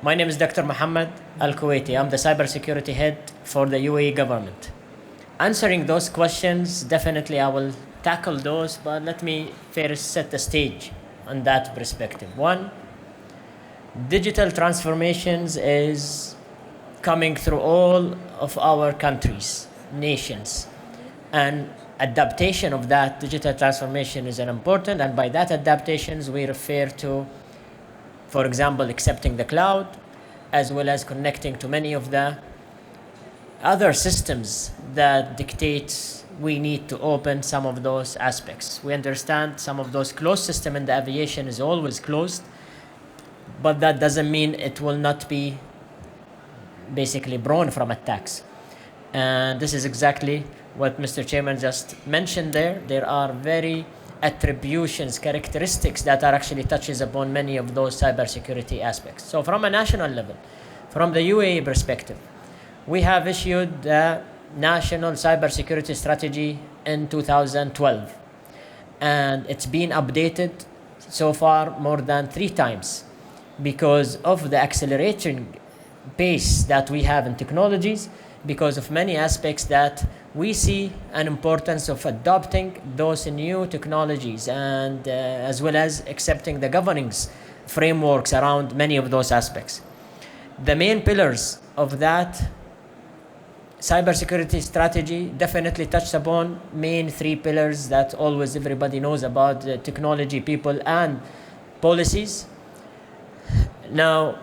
My name is Dr. Mohammed Al-Kuwaiti. I'm the cybersecurity head for the UAE government. Answering those questions, definitely I will tackle those, but let me first set the stage on that perspective. One, digital transformations is coming through all of our countries, nations, and adaptation of that digital transformation is an important, and by that adaptations we refer to, for example, accepting the cloud, as well as connecting to many of the other systems that dictates we need to open some of those aspects. We understand some of those closed system in the aviation is always closed, but that doesn't mean it will not be basically prone from attacks. And this is exactly what Mr. Chairman just mentioned there. There are very attributions, characteristics that are actually touches upon many of those cybersecurity aspects. So from a national level, from the UAE perspective, we have issued the National Cybersecurity Strategy in 2012. And it's been updated so far more than 3 times because of the accelerating pace that we have in technologies, because of many aspects that we see an importance of adopting those new technologies and as well as accepting the governance frameworks around many of those aspects. The main pillars of that cybersecurity strategy definitely touched upon main 3 pillars that always everybody knows about: technology, people, and policies. Now,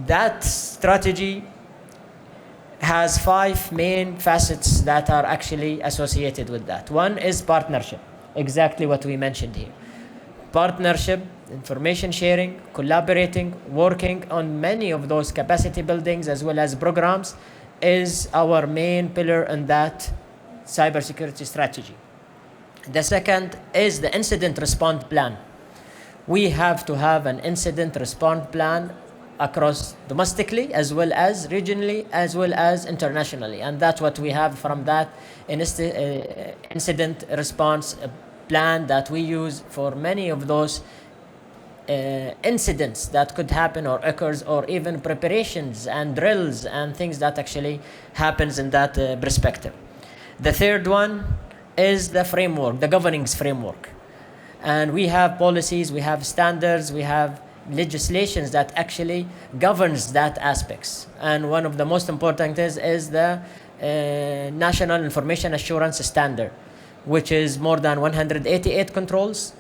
that strategy has 5 main facets that are actually associated with that. One is partnership, exactly what we mentioned here. Partnership, information sharing, collaborating, working on many of those capacity buildings as well as programs is our main pillar in that cybersecurity strategy. The second is the incident response plan. We have to have an incident response plan across domestically as well as regionally as well as internationally, and that's what we have from that incident response plan that we use for many of those incidents that could happen or occurs, or even preparations and drills and things that actually happens in that perspective. The third one is the framework, the governance framework, and we have policies, we have standards, we have legislations that actually governs that aspects. And one of the most important is the National Information Assurance Standard, which is more than 188 controls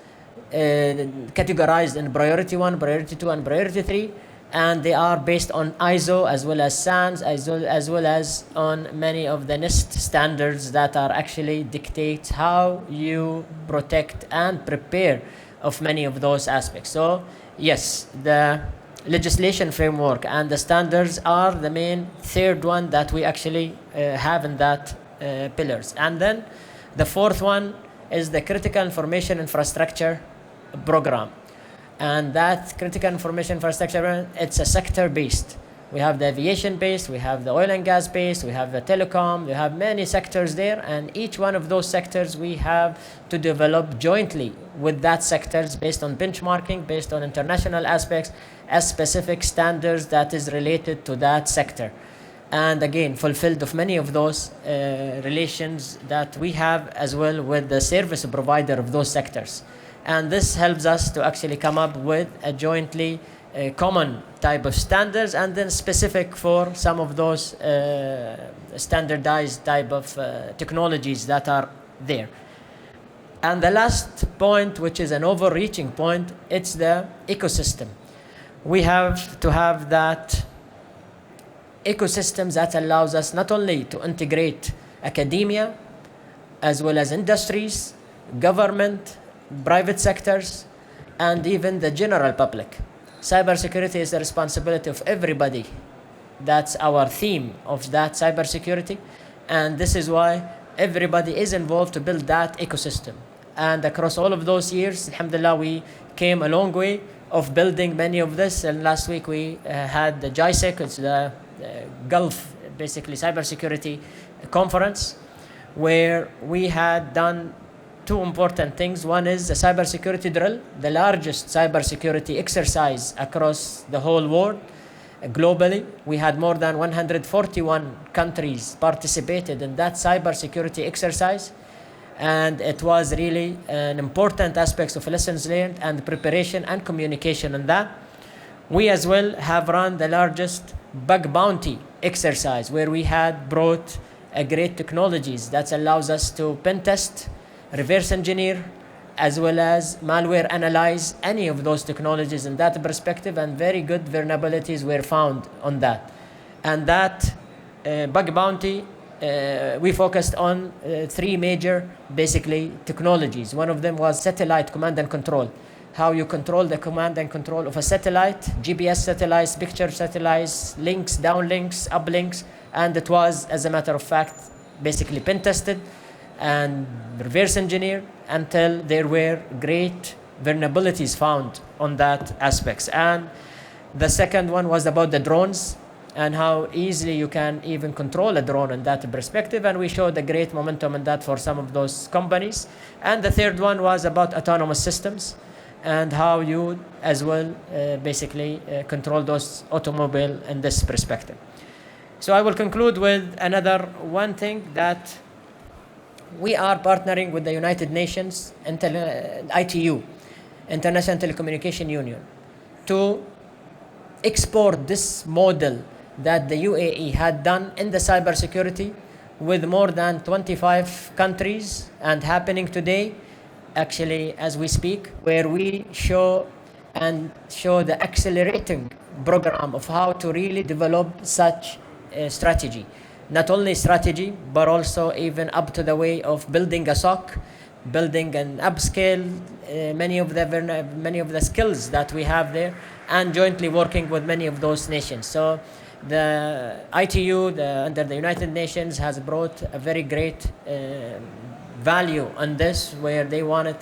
categorized in priority 1, priority 2, and priority 3, and they are based on ISO as well as SANS as well as on many of the NIST standards that are actually dictate how you protect and prepare of many of those aspects. So yes, the legislation framework and the standards are the main third one that we actually have in that pillars. And then the fourth one is the critical information infrastructure program. And that critical information infrastructure, it's a sector based. We have the aviation based, we have the oil and gas based, we have the telecom, we have many sectors there, and each one of those sectors we have to develop jointly with that sectors based on benchmarking, based on international aspects, as specific standards that is related to that sector. And again, fulfilled of many of those relations that we have as well with the service provider of those sectors. And this helps us to actually come up with a jointly common type of standards, and then specific for some of those standardized type of technologies that are there. And the last point, which is an overreaching point, it's the ecosystem. We have to have that ecosystem that allows us not only to integrate academia as well as industries, government, private sectors, and even the general public. Cybersecurity is the responsibility of everybody. That's our theme of that cybersecurity, and this is why everybody is involved to build that ecosystem. And across all of those years, alhamdulillah, we came a long way of building many of this. And last week we had the GISEC, it's the Gulf, basically cybersecurity conference, where we had done two important things. One is the cybersecurity drill, the largest cybersecurity exercise across the whole world. Globally, we had more than 141 countries participated in that cybersecurity exercise, and it was really an important aspect of lessons learned and preparation and communication on that. We as well have run the largest bug bounty exercise, where we had brought great technologies that allows us to pen test, reverse engineer, as well as malware analyze any of those technologies in that perspective, and very good vulnerabilities were found on that. And that bug bounty, we focused on three major, basically, technologies. One of them was satellite command and control. How you control the command and control of a satellite, GPS satellites, picture satellites, links, downlinks, uplinks, and it was, as a matter of fact, basically pen tested and reverse engineered until there were great vulnerabilities found on that aspects. And the second one was about the drones and how easily you can even control a drone in that perspective, and we showed a great momentum in that for some of those companies. And the third one was about autonomous systems and how you as well basically control those automobile in this perspective. So I will conclude with another one thing, that we are partnering with the United Nations ITU, International Telecommunication Union, to export this model that the UAE had done in the cybersecurity with more than 25 countries and happening today, actually, as we speak, where we show the accelerating program of how to really develop such a strategy. Not only strategy, but also even up to the way of building a SOC, building an upscale, many of the skills that we have there, and jointly working with many of those nations. So the ITU, under the United Nations, has brought a very great value on this, where they wanted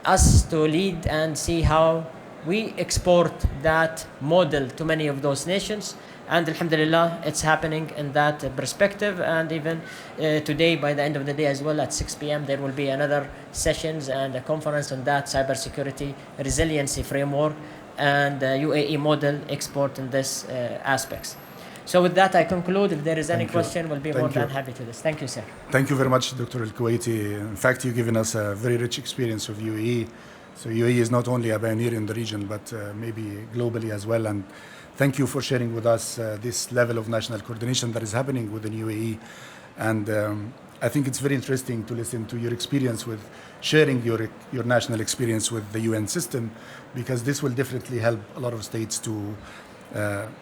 us to lead and see how we export that model to many of those nations. And alhamdulillah, it's happening in that perspective. And even today, by the end of the day as well, at 6 p.m., there will be another sessions and a conference on that cybersecurity resiliency framework and UAE model export in this aspects. So with that, I conclude. If there is any question, we'll be more than happy to this. Thank you, sir. Thank you very much, Dr. Al-Kuwaiti. In fact, you've given us a very rich experience of UAE. So UAE is not only a pioneer in the region, but maybe globally as well. And thank you for sharing with us this level of national coordination that is happening within UAE. And I think it's very interesting to listen to your experience with sharing your national experience with the UN system, because this will definitely help a lot of states to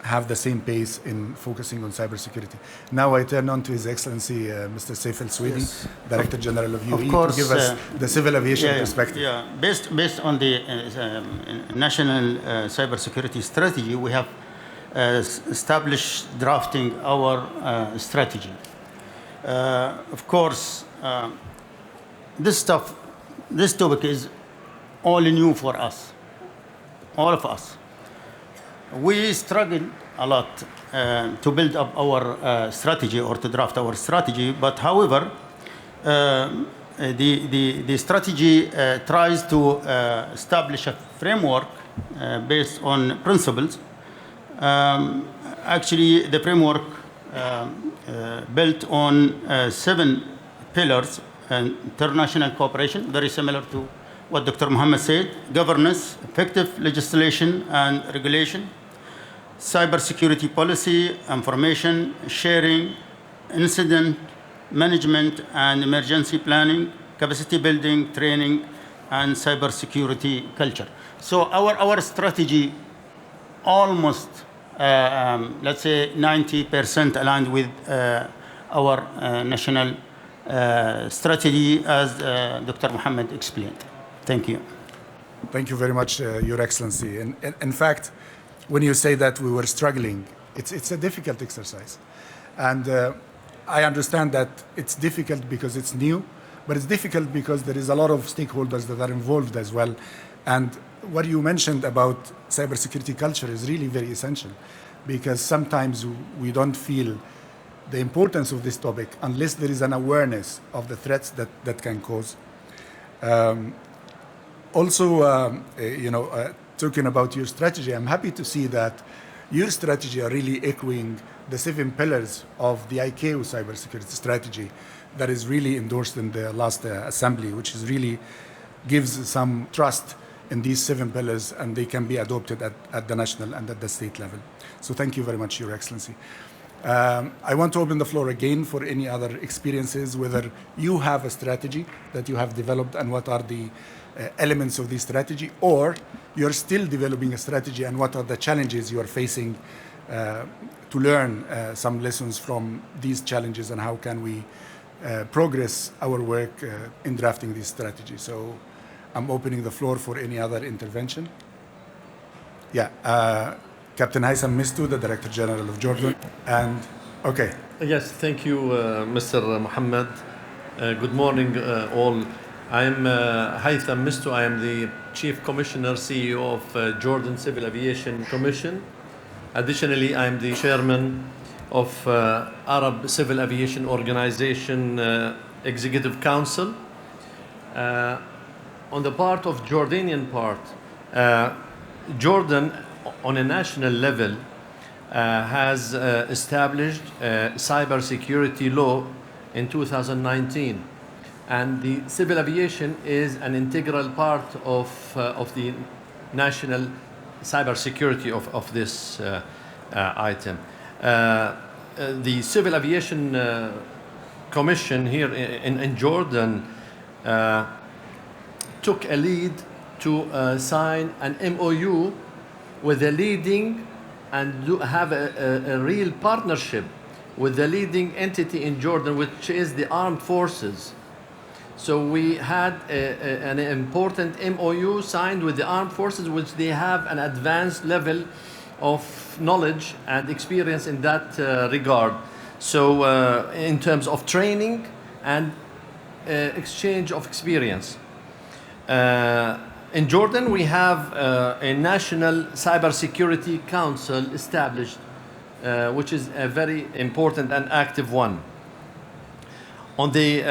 have the same pace in focusing on cybersecurity. Now I turn on to His Excellency Mr. Saif Al-Swedi, yes, Director General of UAE, to give us the civil aviation perspective. Yeah, based on the national cybersecurity strategy, we have established drafting our strategy. Of course, this topic is all new for us, all of us. We struggled a lot to build up our strategy or to draft our strategy, but however, the strategy tries to establish a framework based on principles. Actually, the framework built on 7 pillars: international cooperation, very similar to what Dr. Mohammed said, governance, effective legislation and regulation, cybersecurity policy, information sharing, incident management and emergency planning, capacity building, training, and cybersecurity culture. So our strategy almost, let's say, 90% aligned with our national strategy, as Dr. Mohammed explained. Thank you. Thank you very much, Your Excellency. In fact, when you say that we were struggling, it's a difficult exercise. And I understand that it's difficult because it's new, but it's difficult because there is a lot of stakeholders that are involved as well. And what you mentioned about cybersecurity culture is really very essential, because sometimes we don't feel the importance of this topic unless there is an awareness of the threats that can cause. Also, talking about your strategy, I'm happy to see that your strategy are really echoing the 7 pillars of the ICAO cybersecurity strategy that is really endorsed in the last assembly, which is really gives some trust in these 7 pillars, and they can be adopted at the national and at the state level. So thank you very much, Your Excellency. I want to open the floor again for any other experiences, whether you have a strategy that you have developed and what are the elements of this strategy, or you're still developing a strategy and what are the challenges you are facing to learn some lessons from these challenges and how can we progress our work in drafting this strategy. So I'm opening the floor for any other intervention. Yeah, Captain Haitham Mistu, the Director General of Jordan. And okay. Yes, thank you, Mr. Mohammed. Good morning, all. I'm Haitham Mistu. I am the Chief Commissioner, CEO of Jordan Civil Aviation Commission. Additionally, I am the Chairman of Arab Civil Aviation Organization Executive Council. On the part of Jordanian part, Jordan on a national level has established cybersecurity law in 2019, and the civil aviation is an integral part of the national cybersecurity of this item. The Civil Aviation Commission here in Jordan took a lead to sign an MOU with the leading and have a real partnership with the leading entity in Jordan, which is the armed forces. So we had an important MOU signed with the armed forces, which they have an advanced level of knowledge and experience in that regard. So in terms of training and exchange of experience. In Jordan, we have a National Cybersecurity Council established, which is a very important and active one. On the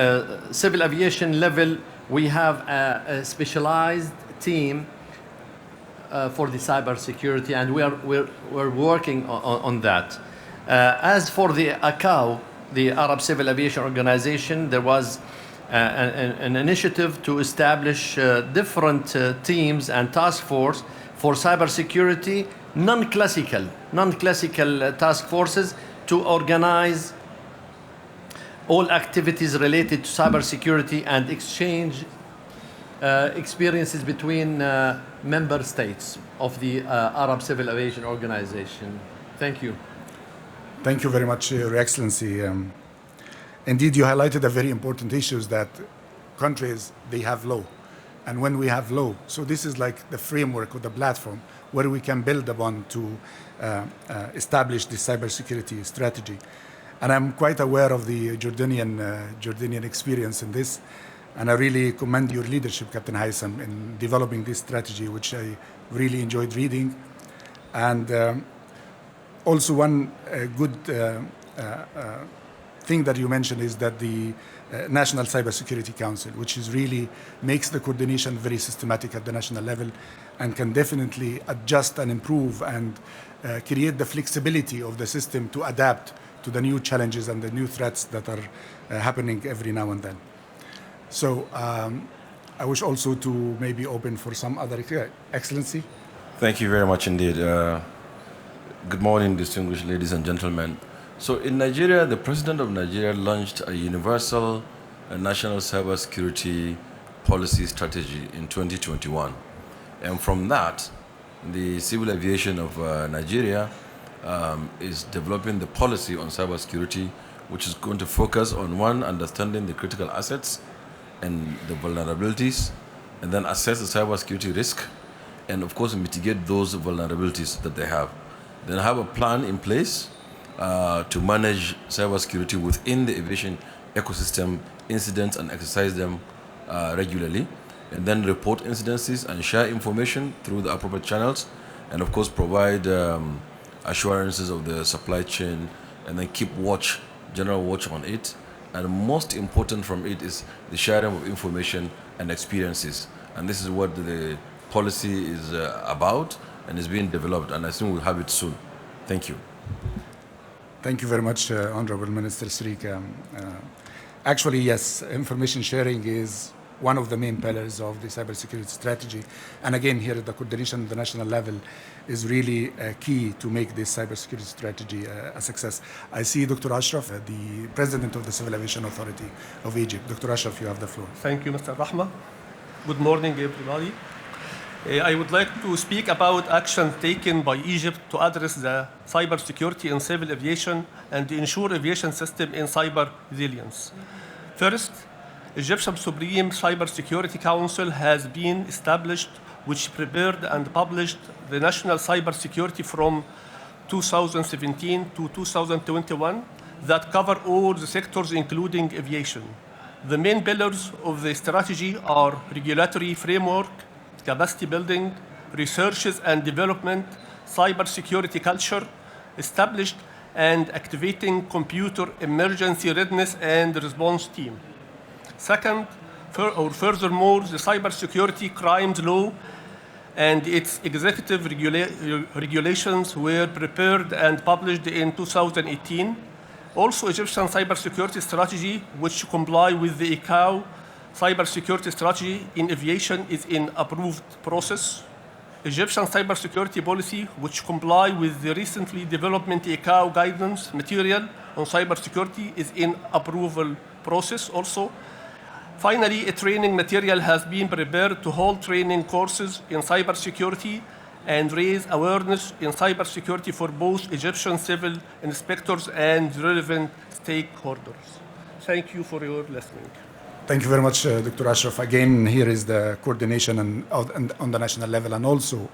civil aviation level, we have a specialized team for the cybersecurity, and we're working on that. As for the ICAO, the Arab Civil Aviation Organization, there was an initiative to establish different teams and task force for cybersecurity, non-classical task forces to organize all activities related to cybersecurity and exchange experiences between member states of the Arab Civil Aviation Organization. Thank you. Thank you very much, Your Excellency. Indeed, you highlighted a very important issues that countries, they have law. And when we have law, so this is like the framework or the platform where we can build upon to establish this cybersecurity strategy. And I'm quite aware of the Jordanian experience in this. And I really commend your leadership, Captain Haitham, in developing this strategy, which I really enjoyed reading. And also one good thing that you mentioned is that the National Cybersecurity Council, which is really makes the coordination very systematic at the national level and can definitely adjust and improve and create the flexibility of the system to adapt to the new challenges and the new threats that are happening every now and then. So I wish also to maybe open for some other Excellency. Thank you very much indeed. Good morning, distinguished ladies and gentlemen. So in Nigeria, the President of Nigeria launched a universal national cybersecurity policy strategy in 2021. And from that, the Civil Aviation of Nigeria is developing the policy on cybersecurity, which is going to focus on, one, understanding the critical assets and the vulnerabilities, and then assess the cybersecurity risk, and of course mitigate those vulnerabilities that they have. Then have a plan in place to manage cybersecurity within the aviation ecosystem, incidents, and exercise them regularly, and then report incidences and share information through the appropriate channels, and of course provide assurances of the supply chain, and then keep general watch on it. And most important from it is the sharing of information and experiences. And this is what the policy is about and is being developed, and I think we'll have it soon. Thank you. Thank you very much, Honorable Minister Sriq. Actually, yes, information sharing is one of the main pillars of the cybersecurity strategy. And again, here the coordination at the national level is really key to make this cybersecurity strategy a success. I see Dr. Ashraf, the President of the Civil Aviation Authority of Egypt. Dr. Ashraf, you have the floor. Thank you, Mr. Rahma. Good morning, everybody. I would like to speak about action taken by Egypt to address the cybersecurity in civil aviation and ensure aviation system in cyber resilience. First, Egyptian Supreme Cybersecurity Council has been established, which prepared and published the National Cybersecurity from 2017 to 2021 that cover all the sectors, including aviation. The main pillars of the strategy are regulatory framework, capacity building, researches and development, cybersecurity culture, established and activating computer emergency readiness and response team. Second, furthermore, the cybersecurity crimes law and its executive regulations were prepared and published in 2018. Also, Egyptian cybersecurity strategy, which comply with the ICAO cybersecurity strategy in aviation, is in approved process. Egyptian cybersecurity policy, which comply with the recently developed ICAO guidance material on cybersecurity, is in approval process also. Finally, a training material has been prepared to hold training courses in cybersecurity and raise awareness in cybersecurity for both Egyptian civil inspectors and relevant stakeholders. Thank you for your listening. Thank you very much, Dr. Ashraf. Again, here is the coordination on the national level, and also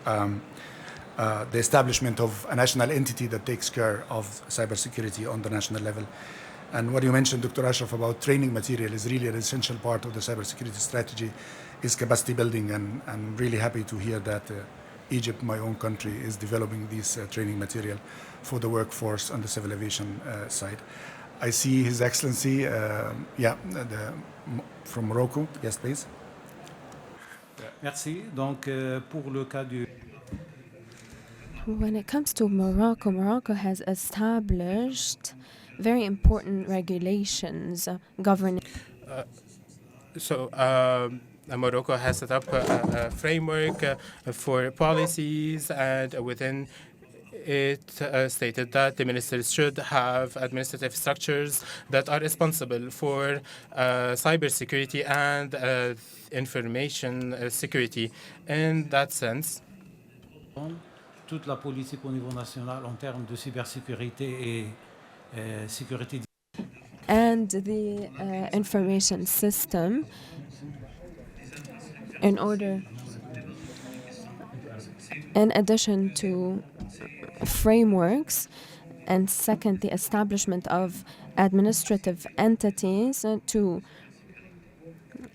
the establishment of a national entity that takes care of cybersecurity on the national level. And what you mentioned, Dr. Ashraf, about training material is really an essential part of the cybersecurity strategy, is capacity building, and I'm really happy to hear that Egypt, my own country, is developing this training material for the workforce on the civil aviation side. I see His Excellency, from Morocco. Yes, please. Merci. Donc, pour le cas du... When it comes to Morocco, Morocco has established very important regulations governing. Morocco has set up a framework for policies, and within it stated that the ministers should have administrative structures that are responsible for cybersecurity and information security. In that sense, toute la politique au niveau national en termes de cybersécurité et sécurité. And the information system, in addition to frameworks, and second, the establishment of administrative entities to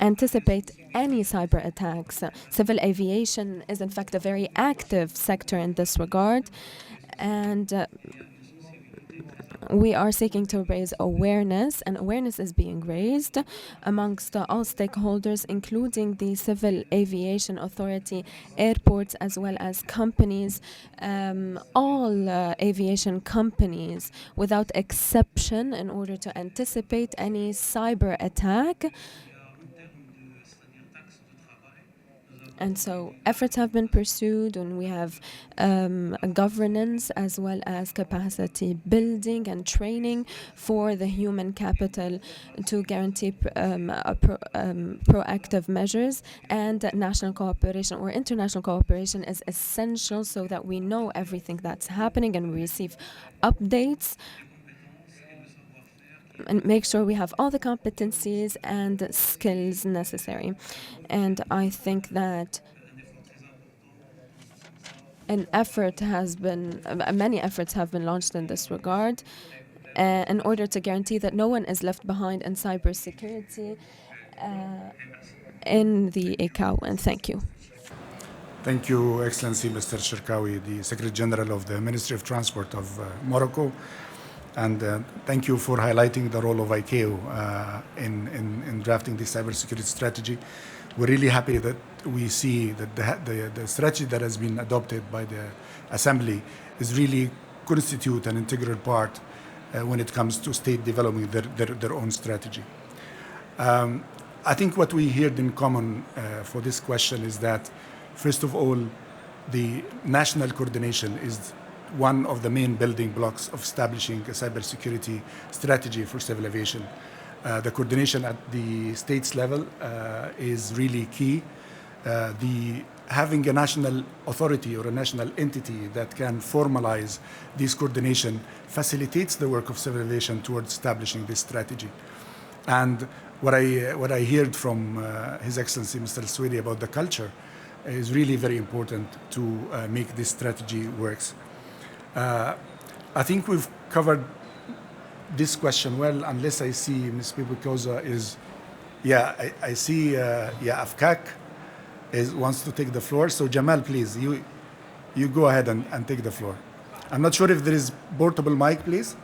anticipate any cyber attacks. Civil aviation is in fact a very active sector in this regard, and we are seeking to raise awareness, and awareness is being raised amongst all stakeholders, including the Civil Aviation Authority, airports, as well as companies, all aviation companies without exception, in order to anticipate any cyber attack. And so efforts have been pursued, and we have governance as well as capacity building and training for the human capital to guarantee proactive measures, and national cooperation or international cooperation is essential so that we know everything that's happening and we receive updates and make sure we have all the competencies and skills necessary. And I think that many efforts have been launched in this regard in order to guarantee that no one is left behind in cybersecurity in the ICAO. And thank you. Thank you, Excellency Mr. Sherkawi, the Secretary General of the Ministry of Transport of Morocco. And thank you for highlighting the role of ICAO in drafting the cybersecurity strategy. we're really happy that we see that the strategy that has been adopted by the Assembly is really constitute an integral part when it comes to state developing their own strategy. I think what we heard in common for this question is that, first of all, the national coordination is one of the main building blocks of establishing a cybersecurity strategy for civil aviation. The coordination at the states level is really key. Having a national authority or a national entity that can formalize this coordination facilitates the work of civil aviation towards establishing this strategy. And what I heard from His Excellency Mr. Al-Swedi about the culture is really very important to make this strategy works. I think we've covered this question well, unless I see Ms. Pibukoza is, I see, Afkak wants to take the floor. So Jamal, please, you go ahead and take the floor. I'm not sure if there is portable mic, please.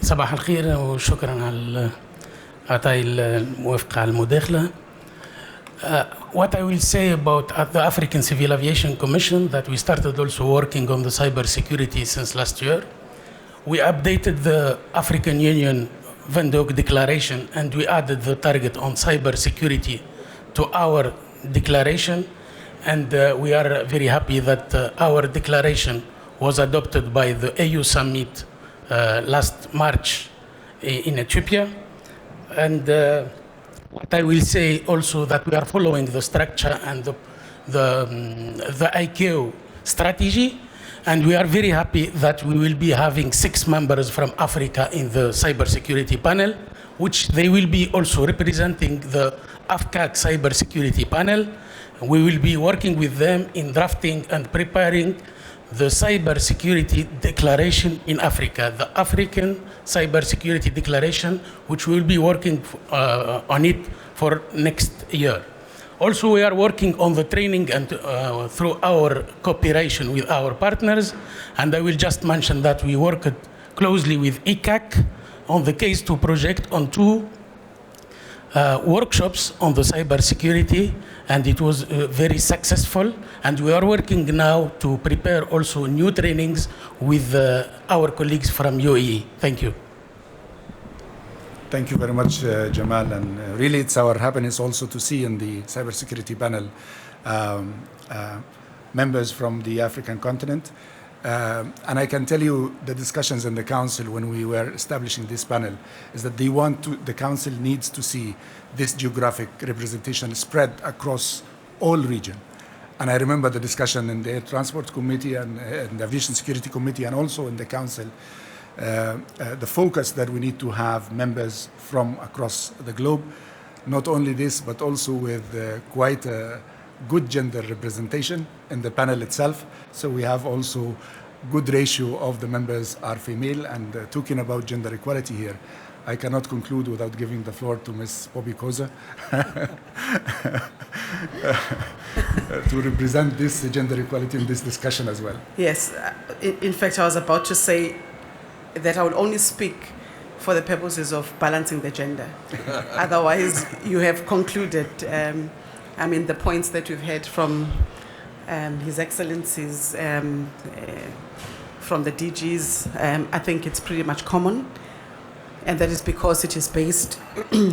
صباح الخير وشكرا على عطاء الموافقة على المداخلة. What I will say about the African Civil Aviation Commission, that we started also working on the cybersecurity since last year. We updated the African Union Windhoek Declaration and we added the target on cybersecurity to our declaration. And we are very happy that our declaration was adopted by the AU Summit last March in Ethiopia. And what I will say also that we are following the structure and the ICAO strategy, and we are very happy that we will be having 6 members from Africa in the cybersecurity panel, which they will be also representing the AFCAC cybersecurity panel. We will be working with them in drafting and preparing the cybersecurity declaration in Africa, the African cybersecurity declaration, which we will be working on it for next year. Also, we are working on the training and through our cooperation with our partners. And I will just mention that we worked closely with ICAC on the Case 2 project on 2 workshops on the cybersecurity, and it was very successful. And we are working now to prepare also new trainings with our colleagues from UAE. Thank you. Thank you very much, Jamal. And really, it's our happiness also to see in the cybersecurity panel members from the African continent. And I can tell you the discussions in the Council when we were establishing this panel is that the Council needs to see this geographic representation spread across all regions. And I remember the discussion in the Air Transport Committee and the Aviation Security Committee and also in the Council, the focus that we need to have members from across the globe. Not only this, but also with quite a good gender representation in the panel itself. So we have also good ratio of the members are female. And talking about gender equality here, I cannot conclude without giving the floor to Ms. Bobby Koza to represent this gender equality in this discussion as well. Yes, in fact, I was about to say that I will only speak for the purposes of balancing the gender. Otherwise, you have concluded, the points that we've heard from His Excellencies, from the DGs, I think it's pretty much common. And that is because it is based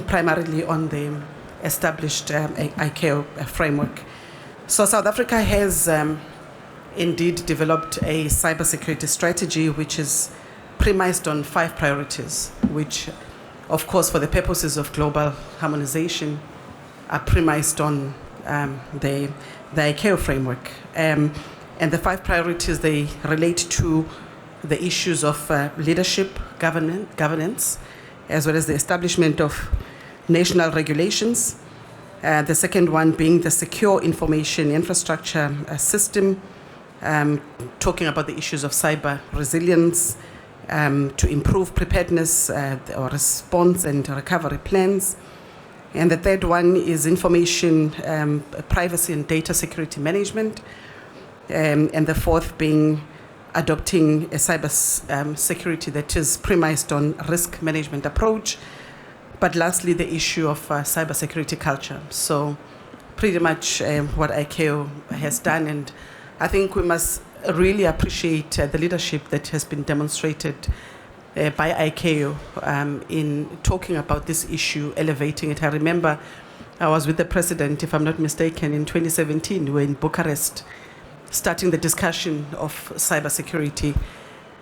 primarily on the established ICAO framework. So South Africa has indeed developed a cybersecurity strategy which is premised on 5 priorities, which, of course, for the purposes of global harmonization, are premised on the ICAO framework. And the 5 priorities, they relate to the issues of leadership, governance, as well as the establishment of national regulations. The second one being the secure information infrastructure system, talking about the issues of cyber resilience, to improve preparedness or response and recovery plans. And the third one is information privacy and data security management. And the fourth being adopting a cyber security that is premised on risk management approach. But lastly, the issue of cybersecurity culture. So pretty much what ICAO has done, and I think we must really appreciate the leadership that has been demonstrated by ICAO in talking about this issue, elevating it. I remember I was with the president, if I'm not mistaken, in 2017. We were in Bucharest starting the discussion of cybersecurity,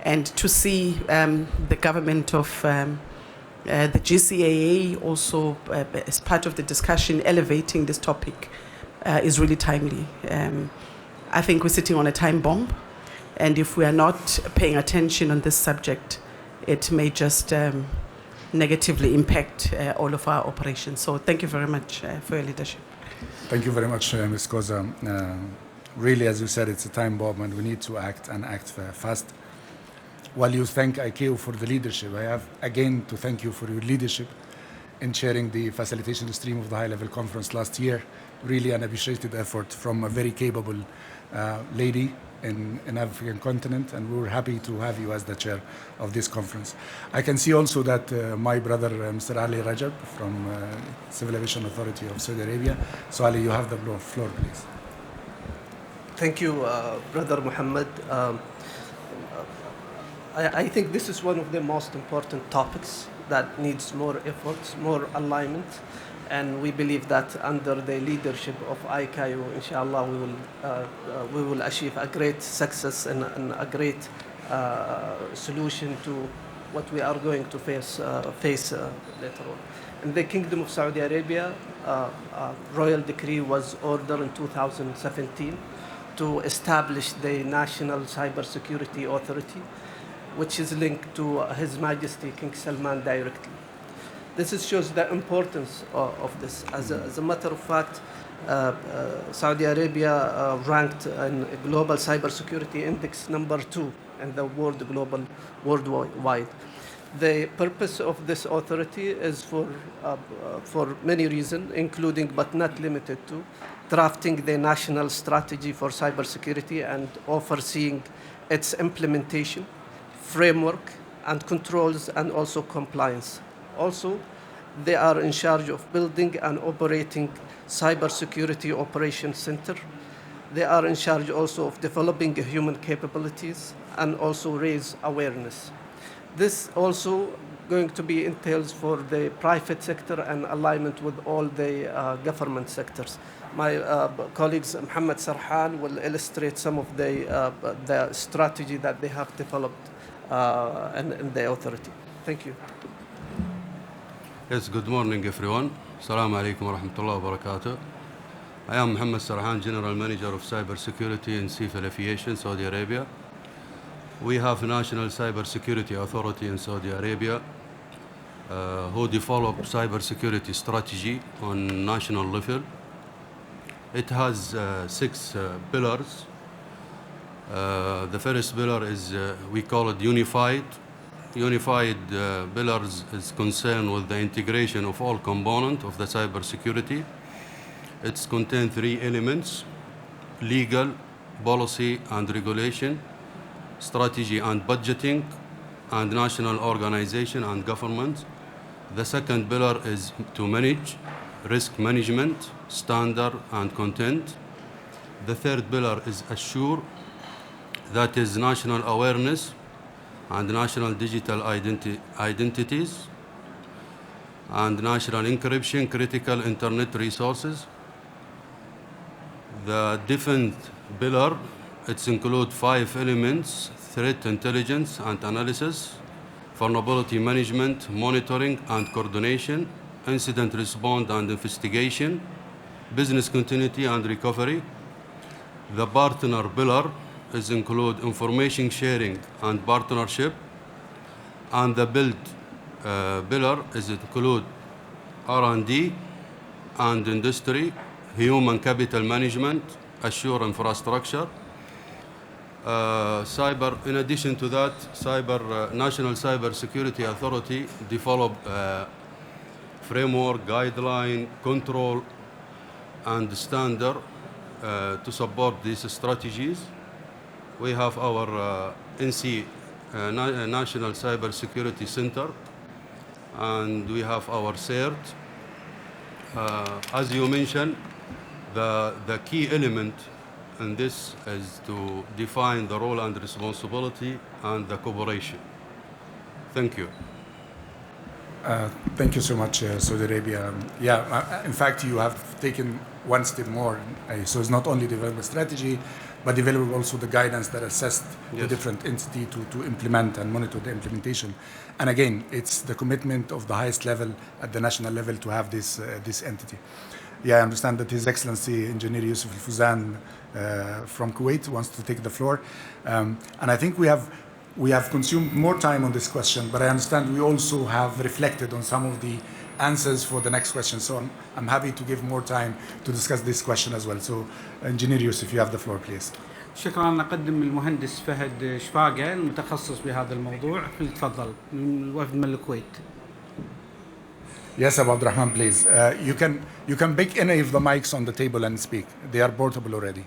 and to see the government of the GCAA also as part of the discussion elevating this topic is really timely. I think we're sitting on a time bomb, and if we are not paying attention on this subject, it may just negatively impact all of our operations. So thank you very much for your leadership. Thank you very much, Ms. Koza. Really, as you said, it's a time bomb, and we need to act and act fast. While you thank ICAO for the leadership, I have again to thank you for your leadership in chairing the facilitation stream of the high-level conference last year. Really an appreciated effort from a very capable lady in African continent, and we were happy to have you as the chair of this conference. I can see also that my brother, Mr. Ali Rajab from Civil Aviation Authority of Saudi Arabia. So Ali, you have the floor, please. Thank you, Brother Muhammad. I think this is one of the most important topics that needs more efforts, more alignment, and we believe that under the leadership of ICAO, inshallah, we will achieve a great success and a great solution to what we are going to face later on. In the Kingdom of Saudi Arabia, a royal decree was ordered in 2017 to establish the National Cybersecurity Authority, which is linked to His Majesty King Salman directly. This shows the importance of this. As a matter of fact, Saudi Arabia ranked in Global Cybersecurity Index number 2 in the worldwide. The purpose of this authority is for many reasons, including but not limited to drafting the national strategy for cybersecurity and overseeing its implementation, framework and controls, and also compliance. Also, they are in charge of building and operating cybersecurity operations center. They are in charge also of developing human capabilities and also raise awareness. This also going to be entails for the private sector and alignment with all the government sectors. My colleagues Mohammed Sarhan will illustrate some of the strategy that they have developed in the authority. Thank you. Yes, good morning everyone. Assalamu alaikum wa rahmatullahi wa barakatuh. I am Mohammed Sarhan, General Manager of Cybersecurity in Civil Aviation, Saudi Arabia. We have a National Cybersecurity Authority in Saudi Arabia who develop cybersecurity strategy on national level. It has 6 pillars. The first pillar is, we call it unified. Unified pillars is concerned with the integration of all components of the cybersecurity. It's contains 3 elements: legal, policy and regulation, strategy and budgeting, and national organization and government. The second pillar is to manage risk management, standard and content. The third pillar is assure, that is national awareness and national digital identities, and national encryption, critical internet resources. The defense pillar, it includes 5 elements: threat intelligence and analysis, vulnerability management, monitoring and coordination, incident response and investigation, business continuity and recovery. The partner pillar is include information sharing and partnership, and the build pillar is include R&D and industry, human capital management, assure infrastructure. In addition to that, National Cybersecurity Authority develop framework, guideline, control, and standard to support these strategies. We have our NC, National Cybersecurity Center, and we have our CERT. As you mentioned, the key element in this is to define the role and responsibility and the cooperation. Thank you. Thank you so much, Saudi Arabia. In fact, you have taken one step more. So it's not only developing strategy, but developing also the guidance that assessed the different entity to implement and monitor the implementation. And again, it's the commitment of the highest level at the national level to have this entity. I understand that His Excellency Engineer Yusuf Al-Fuzan from Kuwait wants to take the floor. And I think we have consumed more time on this question, but I understand we also have reflected on some of the answers for the next question. So I'm happy to give more time to discuss this question as well. So Engineer Yusuf, you have the floor, please. شكرا. نقدم المهندس فهد شفاقة المتخصص بهذا الموضوع. تفضل من الوفد من الكويت. Yes, Abu Abdurrahman, please. You can pick any of the mics on the table and speak. They are portable already.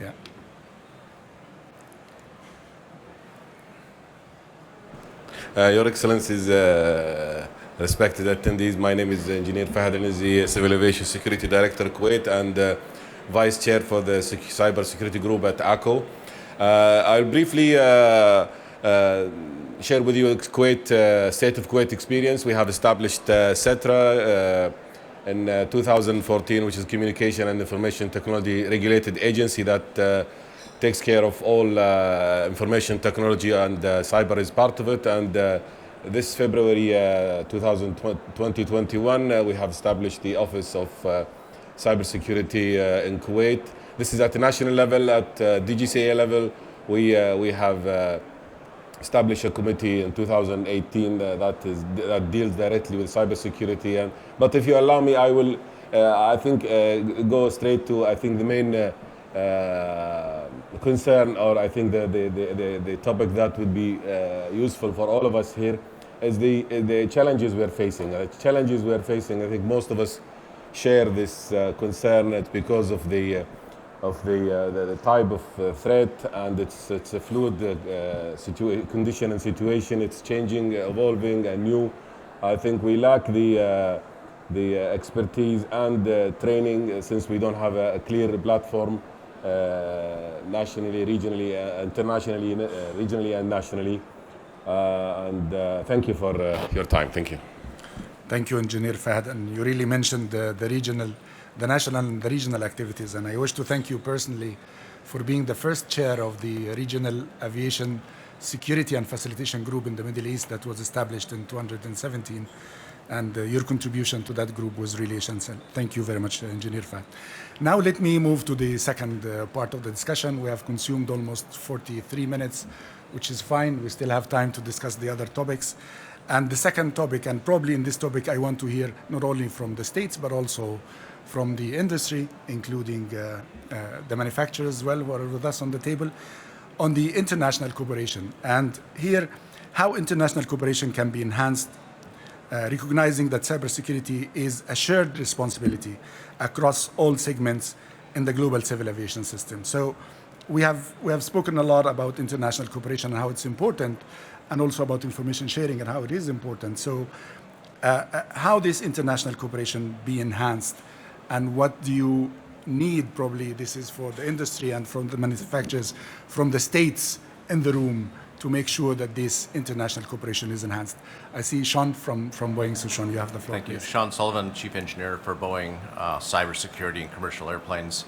Yeah. Your Excellencies, respected attendees, my name is Engineer Fahad Al-Nizi, Civil Aviation Security Director, Kuwait, and Vice Chair for the Cybersecurity Group at ICAO. I'll briefly share with you Kuwait, State of Kuwait experience. We have established CETRA in 2014, which is Communication and Information Technology Regulated Agency that takes care of all information technology, and cyber is part of it. And this February 2021, we have established the Office of Cybersecurity in Kuwait. This is at the national level. At DGCA level, we have established a committee in 2018 that deals directly with cybersecurity. But if you allow me, I will, I think, go straight to the main concern, or I think the topic that would be useful for all of us here is the challenges we're facing. I think most of us share this concern. It's because of the type of threat, and it's a fluid condition and situation. It's changing, evolving, and new. I think we lack the expertise and training, since we don't have a clear platform nationally, regionally, internationally, regionally, and nationally. Thank you for your time. Thank you. Thank you, Engineer Fahad. And you really mentioned the national and the regional activities. And I wish to thank you personally for being the first chair of the Regional Aviation Security and Facilitation Group in the Middle East that was established in 2017. And your contribution to that group was really essential. Thank you very much, Engineer Fahad. Now let me move to the second part of the discussion. We have consumed almost 43 minutes, which is fine. We still have time to discuss the other topics. And the second topic, and probably in this topic, I want to hear not only from the states, but also from the industry, including the manufacturers as well, who are with us on the table, on the international cooperation. And here, how international cooperation can be enhanced, recognizing that cybersecurity is a shared responsibility across all segments in the global civil aviation system. So we have spoken a lot about international cooperation and how it's important, and also about information sharing and how it is important. So how this international cooperation be enhanced, and what do you need? Probably this is for the industry and from the manufacturers, from the states in the room, to make sure that this international cooperation is enhanced. I see Sean from Boeing. So Sean, you have the floor. Thank you. Sean Sullivan, Chief Engineer for Boeing Cybersecurity and Commercial Airplanes.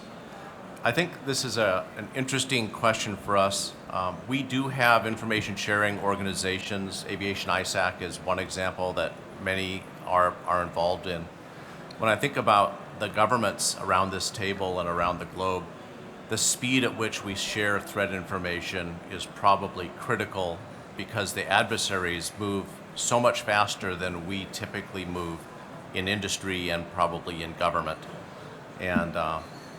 I think this is an interesting question for us. We do have information sharing organizations. Aviation ISAC is one example that many are involved in. When I think about the governments around this table and around the globe, the speed at which we share threat information is probably critical, because the adversaries move so much faster than we typically move in industry and probably in government.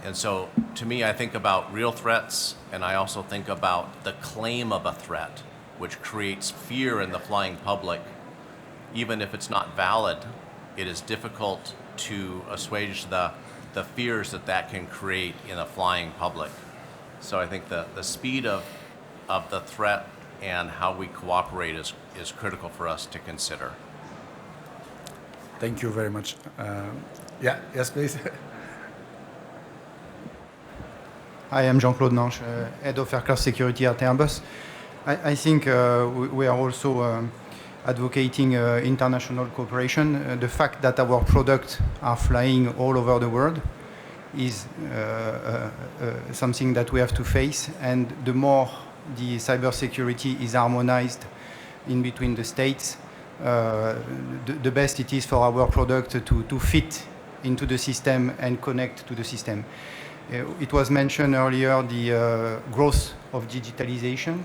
And so to me, I think about real threats, and I also think about the claim of a threat, which creates fear in the flying public. Even if it's not valid, it is difficult to assuage the fears that can create in a flying public. So I think the speed of the threat and how we cooperate is critical for us to consider. Thank you very much. Yes, please. Hi, I'm Jean-Claude Nanche, Head of Aircraft Security at Airbus. I think we are also advocating international cooperation. The fact that our products are flying all over the world is something that we have to face, and the more the cybersecurity is harmonized in between the states, the best it is for our product to fit into the system and connect to the system. It was mentioned earlier, the growth of digitalization.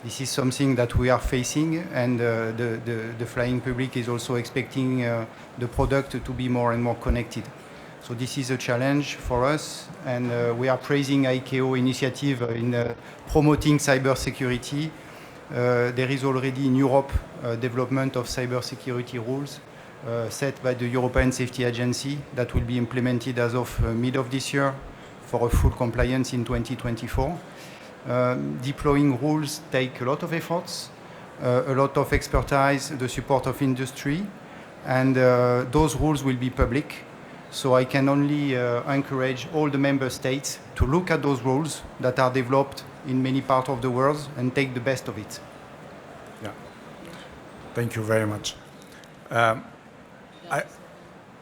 This is something that we are facing, and the flying public is also expecting the product to be more and more connected. So this is a challenge for us, and we are praising ICAO initiative in promoting cybersecurity. There is already in Europe development of cybersecurity rules set by the European Safety Agency that will be implemented as of mid of this year for a full compliance in 2024. Deploying rules take a lot of efforts, a lot of expertise, the support of industry, and those rules will be public. So I can only encourage all the member states to look at those rules that are developed in many parts of the world and take the best of it. Yeah. Thank you very much.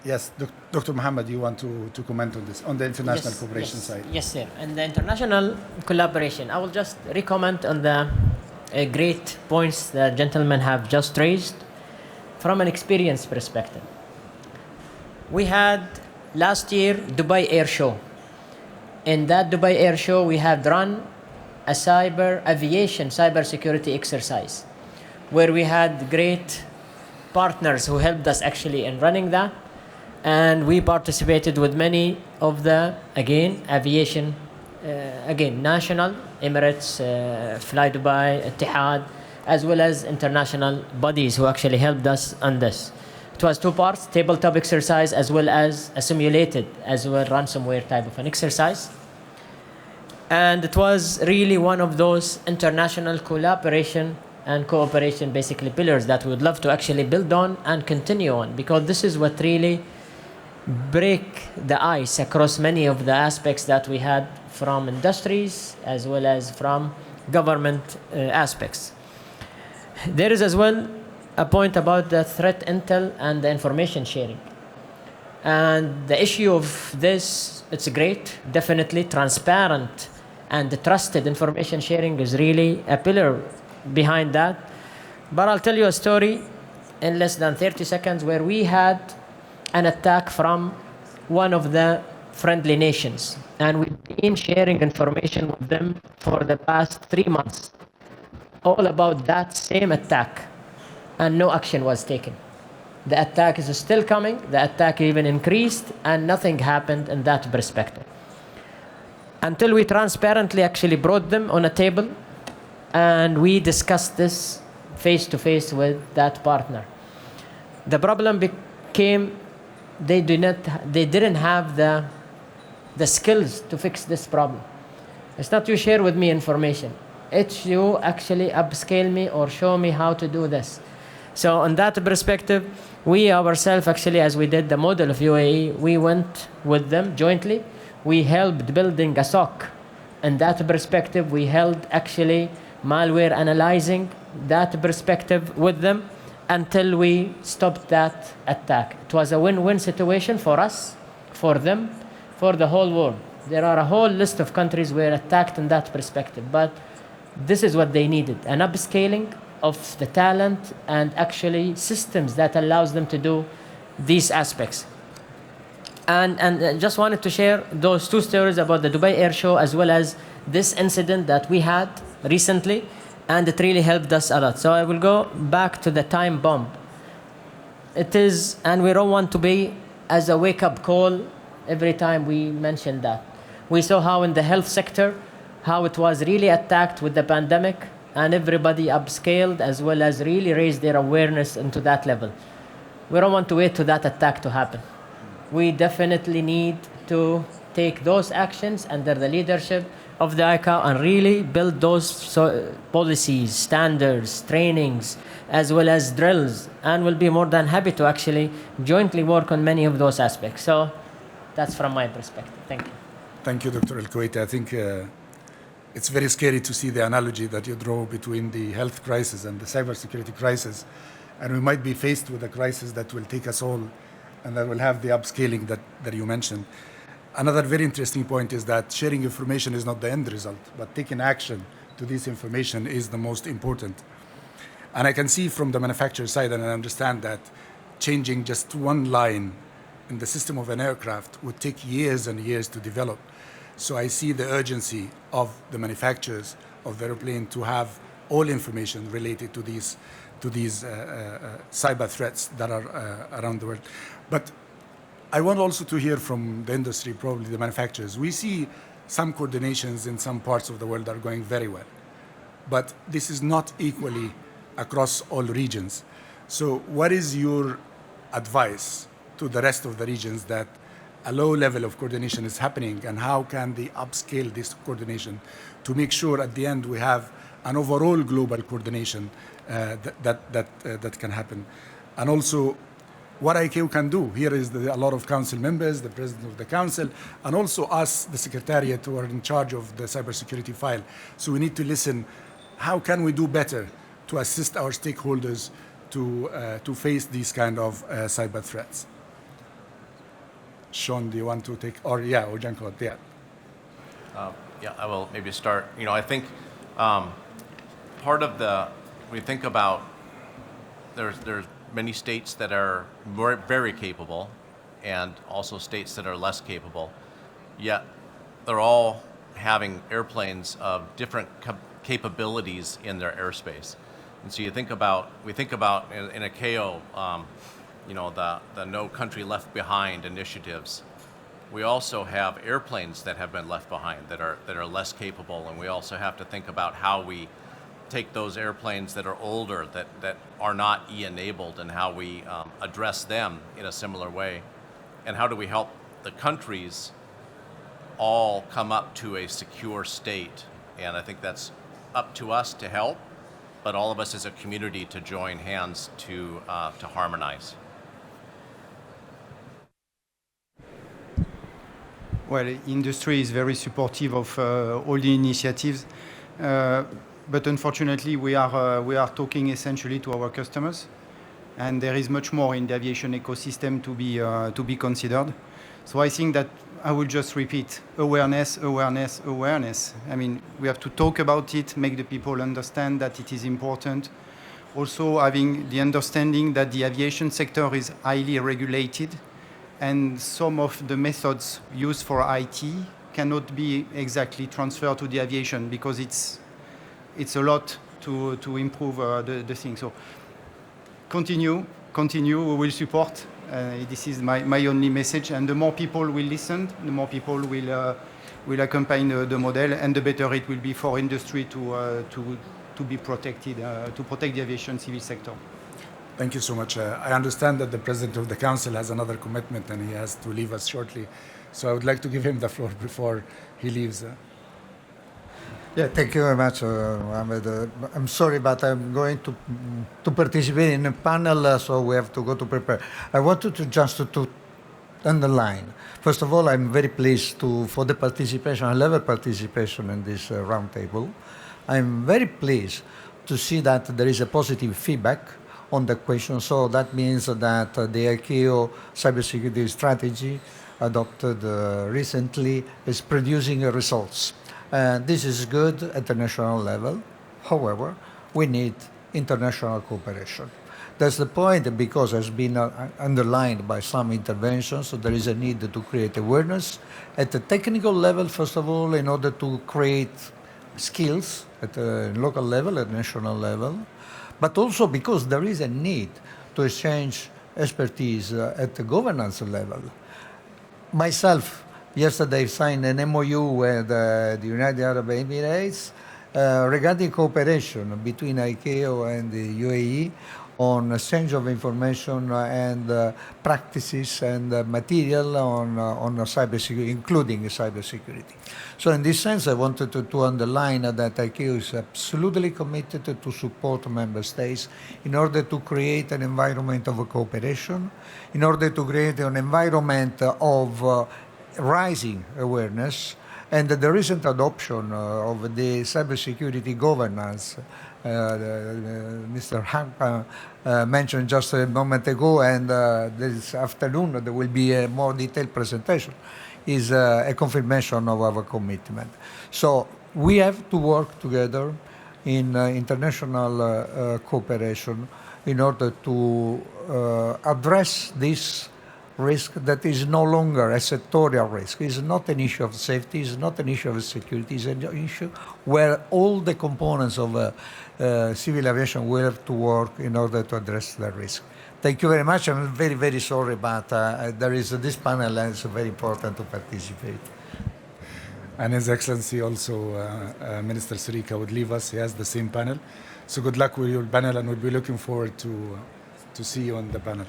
Yes, Dr. Mohammed, you want to comment on this, on the international cooperation side? Yes, sir. And the international collaboration, I will just recommend on the great points the gentlemen have just raised from an experience perspective. We had last year Dubai Air Show. In that Dubai Air Show, we had run a aviation cybersecurity exercise where we had great partners who helped us actually in running that. And we participated with many of the, aviation, national, Emirates, Fly Dubai, Etihad, as well as international bodies who actually helped us on this. It was two parts, tabletop exercise as well as a simulated, as well ransomware type of an exercise. And it was really one of those international collaboration and cooperation basically pillars that we would love to actually build on and continue on, because this is what really break the ice across many of the aspects that we had from industries as well as from government aspects. There is as well a point about the threat intel and the information sharing. And the issue of this, it's great, definitely transparent and the trusted information sharing is really a pillar behind that. But I'll tell you a story in less than 30 seconds where we had an attack from one of the friendly nations. And we've been sharing information with them for the past 3 months, all about that same attack, and no action was taken. The attack is still coming, the attack even increased, and nothing happened in that perspective. Until we transparently actually brought them on a table, and we discussed this face to face with that partner. The problem became they didn't have the skills to fix this problem. It's not you share with me information. It's you actually upscale me or show me how to do this. So on that perspective, we ourselves actually, as we did the model of UAE, we went with them jointly. We helped building a SOC. In that perspective, we held actually malware analyzing that perspective with them until we stopped that attack. It was a win-win situation for us, for them, for the whole world. There are a whole list of countries were attacked in that perspective, but this is what they needed, an upscaling of the talent and actually systems that allows them to do these aspects. And just wanted to share those two stories about the Dubai Air Show as well as this incident that we had recently, and it really helped us a lot. So I will go back to the time bomb. It is, and we don't want to be as a wake-up call every time we mention that. We saw how in the health sector, how it was really attacked with the pandemic, and everybody upscaled as well as really raised their awareness into that level. We don't want to wait to that attack to happen. We definitely need to take those actions under the leadership of the ICAO and really build those policies, standards, trainings, as well as drills, and we'll be more than happy to actually jointly work on many of those aspects. So that's from my perspective. Thank you. Thank you, Dr. El-Kuwaiti. I think it's very scary to see the analogy that you draw between the health crisis and the cybersecurity crisis. And we might be faced with a crisis that will take us all and that will have the upscaling that you mentioned. Another very interesting point is that sharing information is not the end result, but taking action to this information is the most important. And I can see from the manufacturer side, and I understand that changing just one line in the system of an aircraft would take years and years to develop. So I see the urgency of the manufacturers of the airplane to have all information related to these cyber threats that are around the world. But I want also to hear from the industry, probably the manufacturers. We see some coordinations in some parts of the world are going very well, but this is not equally across all regions. So what is your advice to the rest of the regions that a low level of coordination is happening, and how can they upscale this coordination to make sure at the end we have an overall global coordination that can happen? And also what ICAO can do. Here is a lot of council members, the president of the council, and also us, the secretariat, who are in charge of the cybersecurity file. So we need to listen, how can we do better to assist our stakeholders to face these kind of cyber threats? Sean, do you want to take, or Jean-Claude, yeah. Yeah, I will maybe start. I think part of we think about, there's many states that are very capable and also states that are less capable, yet they're all having airplanes of different capabilities in their airspace. And so we think about in ICAO, the No Country Left Behind initiatives. We also have airplanes that have been left behind that are less capable, and we also have to think about how we take those airplanes that are older, that are not E-enabled, and how we address them in a similar way. And how do we help the countries all come up to a secure state? And I think that's up to us to help, but all of us as a community to join hands to harmonize. Well, industry is very supportive of all the initiatives, but unfortunately we are talking essentially to our customers, and there is much more in the aviation ecosystem to be considered. So I think that I will just repeat: awareness, awareness, awareness. I mean, we have to talk about it, make the people understand that it is important. Also having the understanding that the aviation sector is highly regulated, and some of the methods used for IT cannot be exactly transferred to the aviation, because it's a lot to improve the thing. So continue, we will support. This is my only message, and the more people will listen, the more people will accompany the model, and the better it will be for industry to be protected, to protect the aviation civil sector. Thank you so much. I understand that the President of the Council has another commitment and he has to leave us shortly. So I would like to give him the floor before he leaves. Yeah, thank you very much, Mohammed. I'm sorry, but I'm going to participate in a panel, so we have to go to prepare. I wanted to just to underline. First of all, I'm very pleased for the participation, high-level participation in this roundtable. I'm very pleased to see that there is a positive feedback on the question. So that means that the ICAO cybersecurity strategy adopted recently is producing results. This is good at the national level. However, we need international cooperation. That's the point, because it has been underlined by some interventions, so there is a need to create awareness at the technical level, first of all, in order to create skills at the local level, at national level, but also because there is a need to exchange expertise at the governance level. Myself, yesterday signed an MOU with the United Arab Emirates regarding cooperation between ICAO and the UAE on exchange of information and practices and material on cybersecurity, including cybersecurity. So in this sense, I wanted to underline that ICAO is absolutely committed to support member states in order to create an environment of cooperation, in order to create an environment of rising awareness, and the recent adoption of the cybersecurity governance Mr. Hank mentioned just a moment ago, and this afternoon there will be a more detailed presentation, is a confirmation of our commitment. So we have to work together in international cooperation in order to address this risk that is no longer a sectorial risk. It's not an issue of safety, it's not an issue of security, it's an issue where all the components of civil aviation will have to work in order to address the risk. Thank you very much. I'm very, very sorry, but there is this panel and it's very important to participate. And His Excellency also, Minister Sirika would leave us. He has the same panel. So good luck with your panel, and we'll be looking forward to see you on the panel.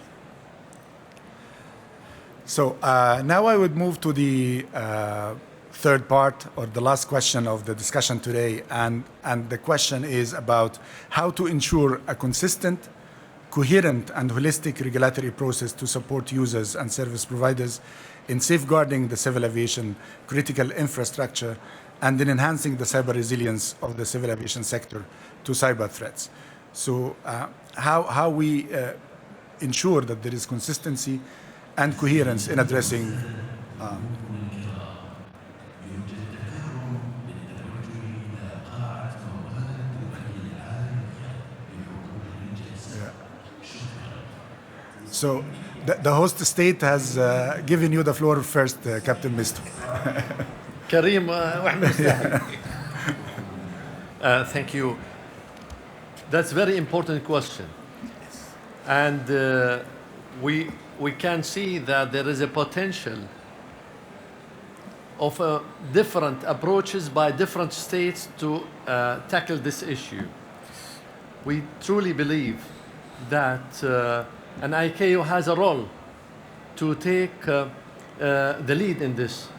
So now I would move to the third part, or the last question of the discussion today, and the question is about how to ensure a consistent, coherent, and holistic regulatory process to support users and service providers in safeguarding the civil aviation critical infrastructure and in enhancing the cyber resilience of the civil aviation sector to cyber threats. So how we ensure that there is consistency and coherence in addressing So the host state has given you the floor first, Captain Misto. Karim, thank you. That's a very important question. And we can see that there is a potential of different approaches by different states to tackle this issue. We truly believe that an ICAO has a role to take the lead in this,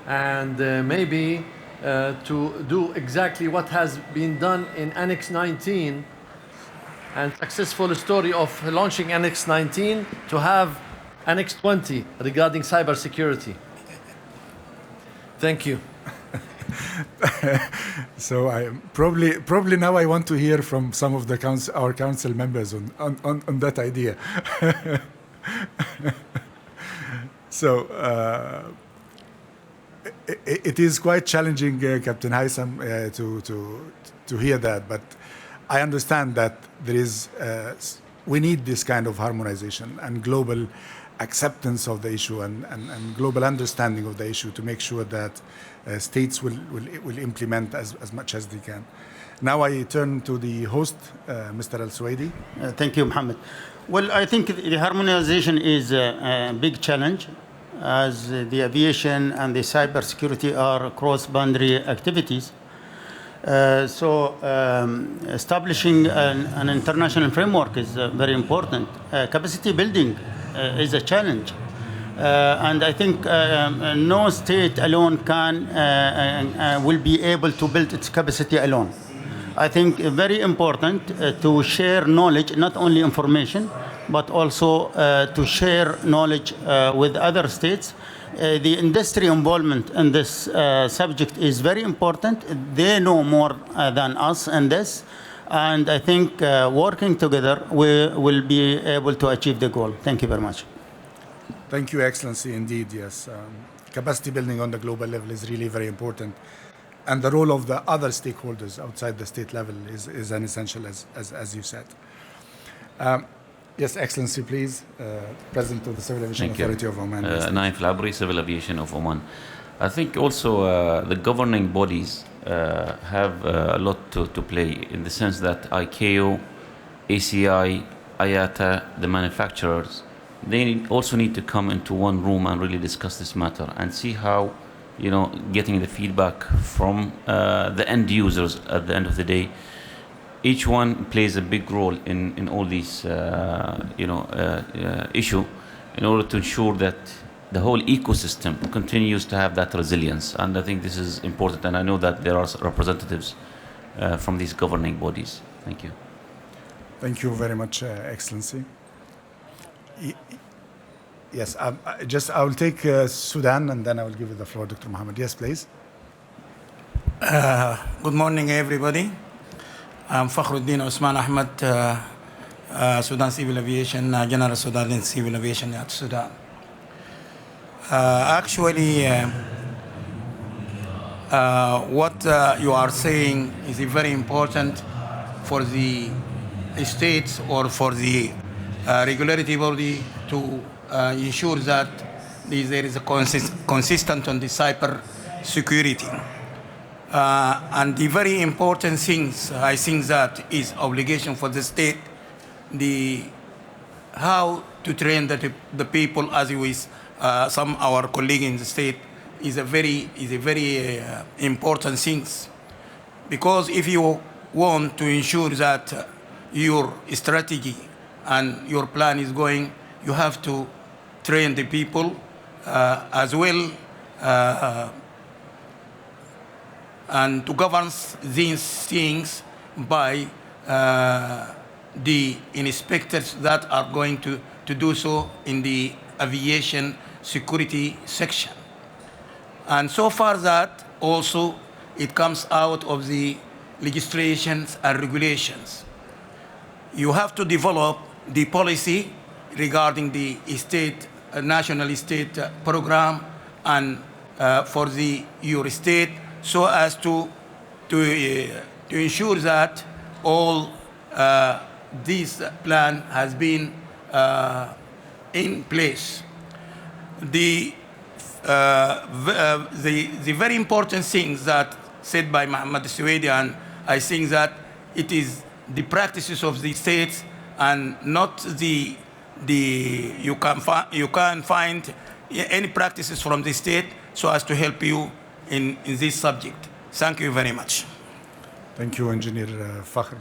and maybe to do exactly what has been done in Annex 19 and successful story of launching Annex 19 to have Annex 20 regarding cybersecurity. Thank you. So I probably now I want to hear from some of the our council members on that idea. So it is quite challenging, Captain Haitham, to hear that, but I understand that there is we need this kind of harmonization and global acceptance of the issue and global understanding of the issue to make sure that states will implement as much as they can. Now I turn to the host, Mr. Al-Suwaidi. Thank you, Mohammed. Well, I think the harmonization is a big challenge, as the aviation and the cybersecurity are cross-boundary activities. Establishing an international framework is very important. Capacity building is a challenge. And I think no state alone will be able to build its capacity alone. I think very important to share knowledge, not only information, but also to share knowledge with other states. The industry involvement in this subject is very important. They know more than us in this. And I think working together, we will be able to achieve the goal. Thank you very much. Thank you, Excellency. Indeed, yes. Capacity building on the global level is really very important. And the role of the other stakeholders outside the state level is an essential, as you said. Yes, Excellency, please. President of the Civil Aviation Authority of Oman. Naif Labri, Civil Aviation of Oman. I think also the governing bodies have a lot to play, in the sense that ICAO, ACI, IATA, the manufacturers, they also need to come into one room and really discuss this matter and see how, getting the feedback from the end users at the end of the day, each one plays a big role in all these issue in order to ensure that the whole ecosystem continues to have that resilience. And I think this is important, and I know that there are representatives from these governing bodies. Thank you. Thank you very much, Excellency. Yes, I will take Sudan, and then I will give you the floor, Dr. Mohammed. Yes, please. Good morning, everybody. I'm Fakhruddin Osman Ahmed, Sudan Civil Aviation, General Sudan Civil Aviation at Sudan. What you are saying is very important for the states or for the regulatory body to ensure that there is a consistent on the cyber security. And the very important things, I think that is obligation for the state, how to train the people, as with some of our colleagues in the state, is a very important thing. Because if you want to ensure that your strategy and your plan is going, you have to train the people as well, and to govern these things by the inspectors that are going to do so in the aviation security section. And so far that also it comes out of the legislations and regulations. You have to develop the policy regarding the state, national state program and for your state, so as to ensure that all this plan has been in place. The very important things that said by Mohammed Suwaidi, and I think that it is the practices of the states and not you can find any practices from the state so as to help you in this subject. Thank you very much. Thank you, Engineer Fakhr.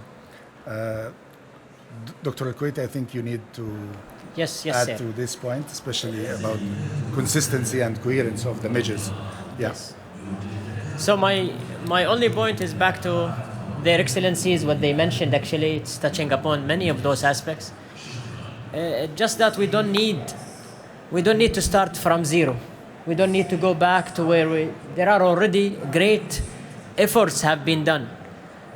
Dr. Al-Kuwaiti, I think you need to add sir. to this point, especially about consistency and coherence of the measures. Yes. So my only point is back to Their Excellencies, what they mentioned. Actually, it's touching upon many of those aspects. Just that we don't need to start from zero. We don't need to go back to where there are already great efforts have been done.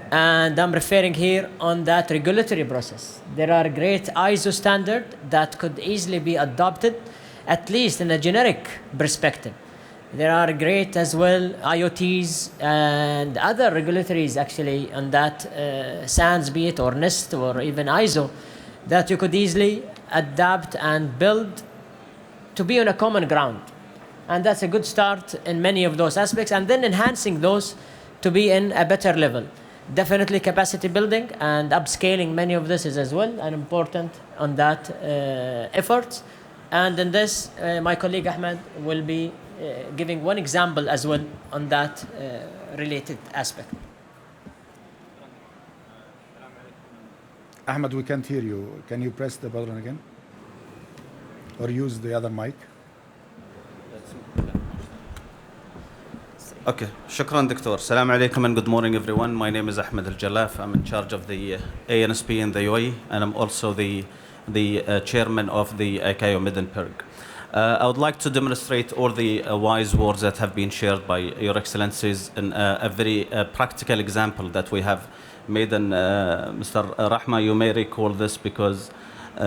And I'm referring here on that regulatory process. There are great ISO standards that could easily be adopted, at least in a generic perspective. There are great as well IoTs and other regulatories actually on that SANS, be it or NIST or even ISO, that you could easily adapt and build to be on a common ground. And that's a good start in many of those aspects, and then enhancing those to be in a better level. Definitely capacity building and upscaling many of this is as well an important on that effort. And in this, my colleague Ahmed will be giving one example as well on that related aspect. Ahmed, we can't hear you. Can you press the button again? Or use the other mic? Okay, shukran, Doctor. Salam alaikum and good morning, everyone. My name is Ahmed Al Jalaf. I'm in charge of the ANSP in the UAE, and I'm also the chairman of the ICAO Middenberg. I would like to demonstrate all the wise words that have been shared by Your Excellencies in a very practical example that we have made. And Mr. Rahma, you may recall this because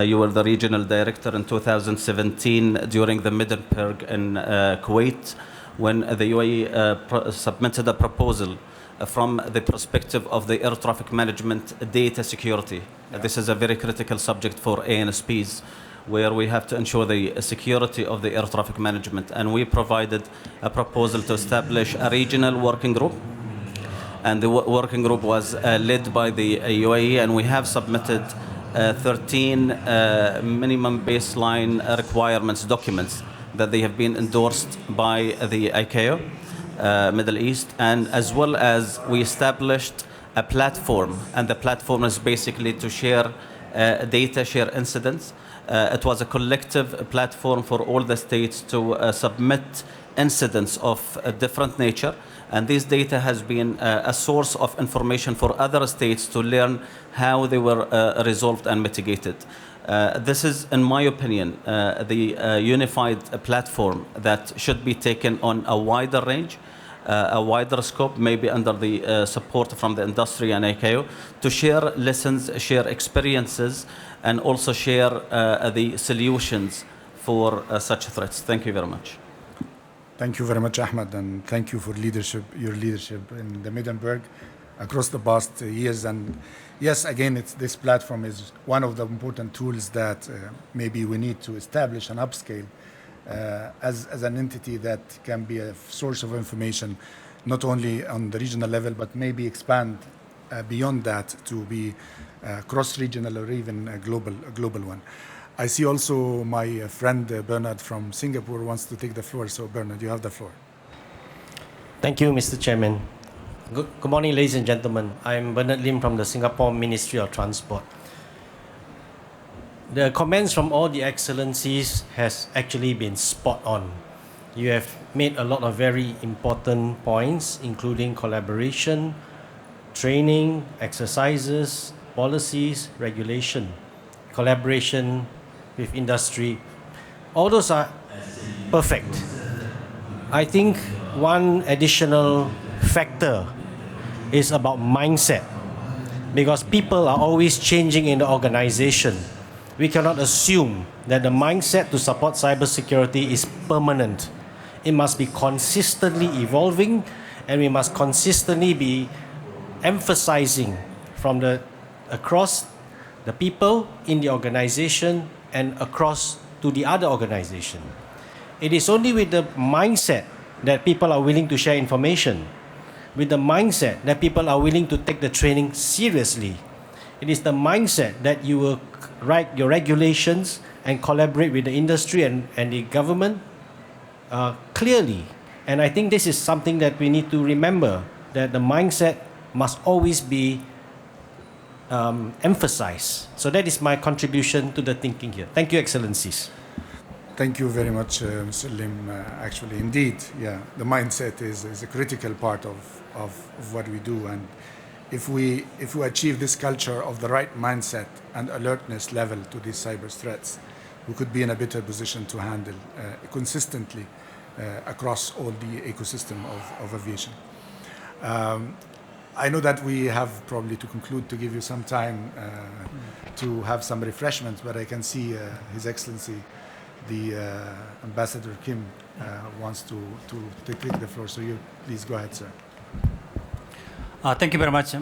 you were the regional director in 2017 during the Middenberg in Kuwait, when the UAE submitted a proposal from the perspective of the air traffic management data security. This is a very critical subject for ANSPs, where we have to ensure the security of the air traffic management. And we provided a proposal to establish a regional working group. And the working group was led by the UAE, and we have submitted 13 minimum baseline requirements documents that they have been endorsed by the ICAO Middle East, and as well as we established a platform, and the platform is basically to share data, share incidents. It was a collective platform for all the states to submit incidents of a different nature, and this data has been a source of information for other states to learn how they were resolved and mitigated. This is, in my opinion, the unified platform that should be taken on a wider range, a wider scope, maybe under the support from the industry and ICAO, to share lessons, share experiences, and also share the solutions for such threats. Thank you very much. Thank you very much, Ahmed, and thank you for your leadership in the Middenberg across the past years. And yes, again, this platform is one of the important tools that maybe we need to establish and upscale as an entity that can be a source of information, not only on the regional level, but maybe expand beyond that to be cross-regional or even a global one. I see also my friend Bernard from Singapore wants to take the floor. So Bernard, you have the floor. Thank you, Mr. Chairman. Good morning, ladies and gentlemen. I'm Bernard Lim from the Singapore Ministry of Transport. The comments from all the excellencies has actually been spot on. You have made a lot of very important points, including collaboration, training, exercises, policies, regulation, collaboration with industry. All those are perfect. I think one additional factor is about mindset, because people are always changing in the organization. We cannot assume that the mindset to support cybersecurity is permanent. It must be consistently evolving, and we must consistently be emphasizing from across the people in the organization and across to the other organization. It is only with the mindset that people are willing to share information, with the mindset that people are willing to take the training seriously. It is the mindset that you will write your regulations and collaborate with the industry and the government clearly. And I think this is something that we need to remember, that the mindset must always be emphasized. So that is my contribution to the thinking here. Thank you, Excellencies. Thank you very much, Mr. Lim. Actually, indeed, yeah, the mindset is a critical part of what we do. And if we achieve this culture of the right mindset and alertness level to these cyber threats, we could be in a better position to handle consistently across all the ecosystem of aviation. I know that we have probably to conclude, to give you some time to have some refreshments, but I can see His Excellency, the Ambassador Kim, wants to take the floor. So you please go ahead, sir. Thank you very much.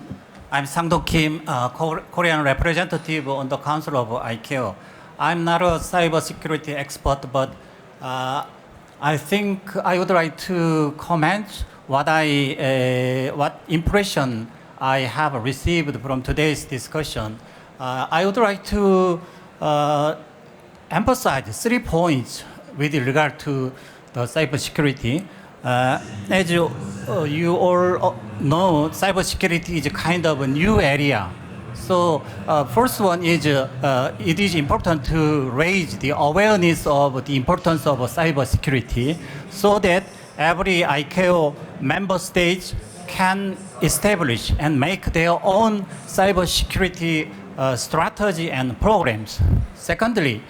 I'm Sang-do Kim, Korean representative on the Council of ICAO. I'm not a cybersecurity expert, but I think I would like to comment what impression I have received from today's discussion. I would like to emphasize 3 points with regard to the cybersecurity. As you all know, cybersecurity is a kind of a new area. So first one is it is important to raise the awareness of the importance of cybersecurity, so that every ICAO member state can establish and make their own cybersecurity strategy and programs. Secondly,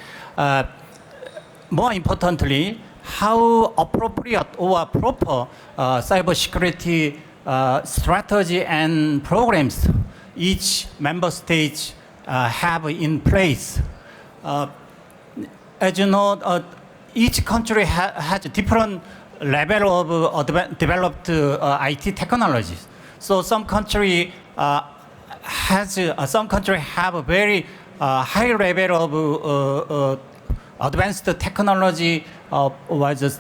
more importantly, how appropriate or proper cybersecurity strategy and programs each member state have in place. As you know, each country has a different level of developed IT technologies. So some country have a very high level of advanced technology was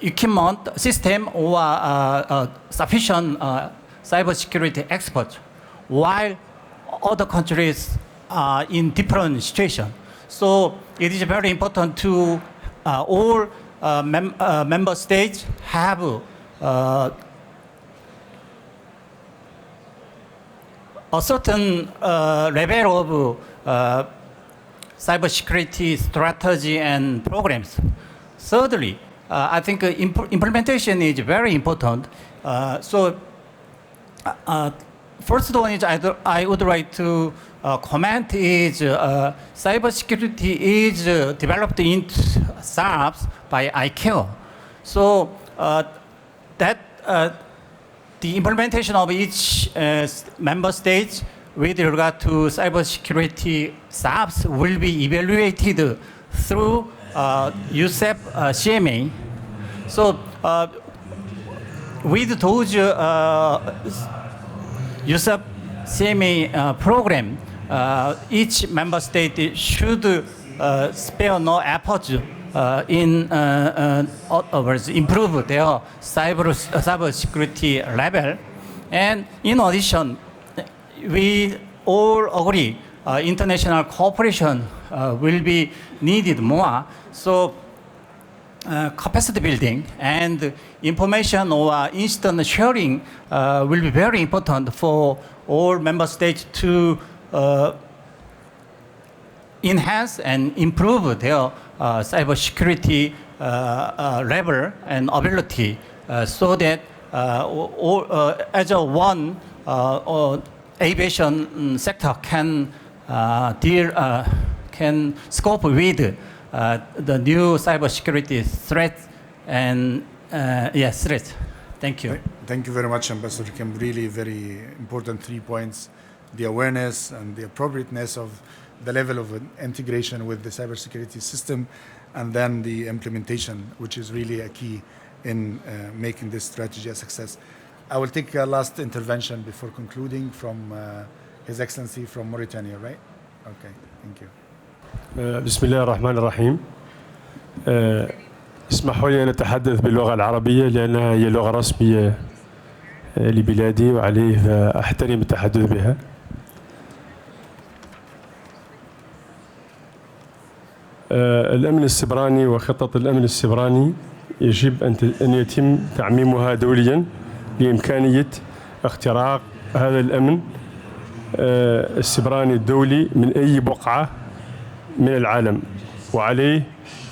equipment system or sufficient cybersecurity experts, while other countries are in different situations. So it is very important to all member states have a certain level of cybersecurity strategy and programs. Thirdly, I think implementation is very important. First one is I would like to comment is cybersecurity is developed in SARS by ICAO. So that the implementation of each member state with regard to cybersecurity SARS will be evaluated through USEP CMA. So with those USEP CMA program, each member state should spare no effort in other words, improve their cybersecurity level. And in addition, we all agree international cooperation will be needed more. So capacity building and information or instant sharing will be very important for all member states to enhance and improve their cybersecurity level and ability so that as a one aviation sector can can scope with the new cybersecurity threats and yes, threats. Thank you. Thank you very much, Ambassador Kim. Really very important 3 points: the awareness and the appropriateness of the level of integration with the cybersecurity system, and then the implementation, which is really a key in making this strategy a success. I will take a last intervention before concluding from His Excellency from Mauritania, right? Okay, thank you. بسم الله الرحمن الرحيم. اسمحوا لي أن أتحدث باللغة العربية لأنها هي لغة رسمية لبلادي وعليه أحترم التحدث بها. الأمن السيبراني وخطط الأمن السيبراني يجب أن يتم تعميمها دوليا لإمكانية اختراق هذا الأمن السيبراني الدولي من أي بقعة من العالم، وعليه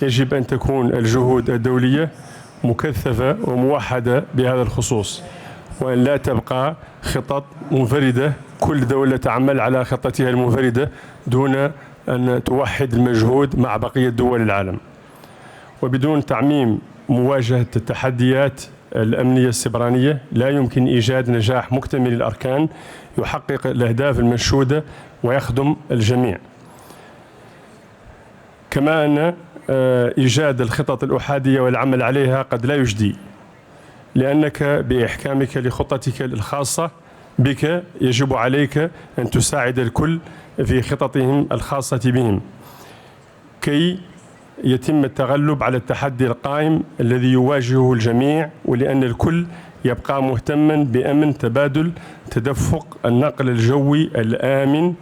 يجب أن تكون الجهود الدولية مكثفة وموحدة بهذا الخصوص، وأن لا تبقى خطط منفردة كل دولة تعمل على خطتها المنفردة دون أن توحد المجهود مع بقية دول العالم. وبدون تعميم مواجهة التحديات الأمنية السيبرانية لا يمكن إيجاد نجاح مكتمل الأركان يحقق الأهداف المنشودة ويخدم الجميع. كما أن إيجاد الخطط الأحادية والعمل عليها قد لا يجدي، لأنك بإحكامك لخطتك الخاصة بك يجب عليك أن تساعد الكل في خططهم الخاصة بهم كي يتم التغلب على التحدي القائم الذي يواجهه الجميع، ولأن الكل يبقى مهتما بأمن تبادل تدفق النقل الجوي الآمن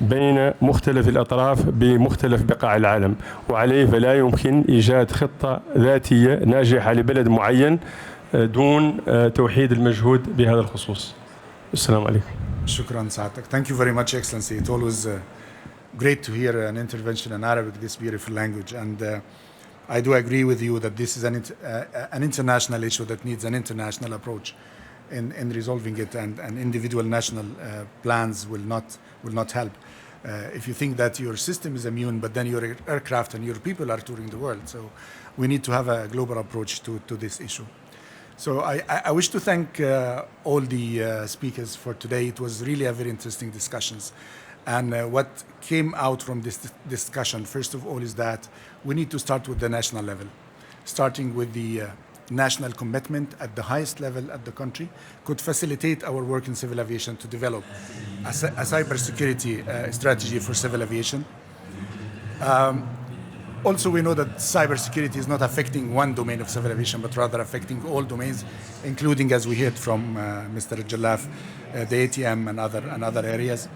بين مختلف الأطراف بمختلف بقاع العالم، وعليه فلا يمكن إيجاد خطة ذاتية ناجحة لبلد معين دون توحيد المجهود بهذا الخصوص. السلام عليكم. شكرا سعادتك. Thank you very much, Excellency. It always great to hear an intervention in Arabic, this beautiful language, and I do agree with you that this is an international issue that needs an international approach in resolving it, and individual national plans will not help. If you think that your system is immune, but then your aircraft and your people are touring the world, so we need to have a global approach to this issue. So I wish to thank all the speakers for today. It was really a very interesting discussions. And what came out from this discussion, first of all, is that we need to start with the national level, starting with the national commitment at the highest level at the country could facilitate our work in civil aviation to develop a cybersecurity strategy for civil aviation. Also, we know that cybersecurity is not affecting one domain of civil aviation, but rather affecting all domains, including, as we heard from Mr. Jalaf, the ATM and other areas.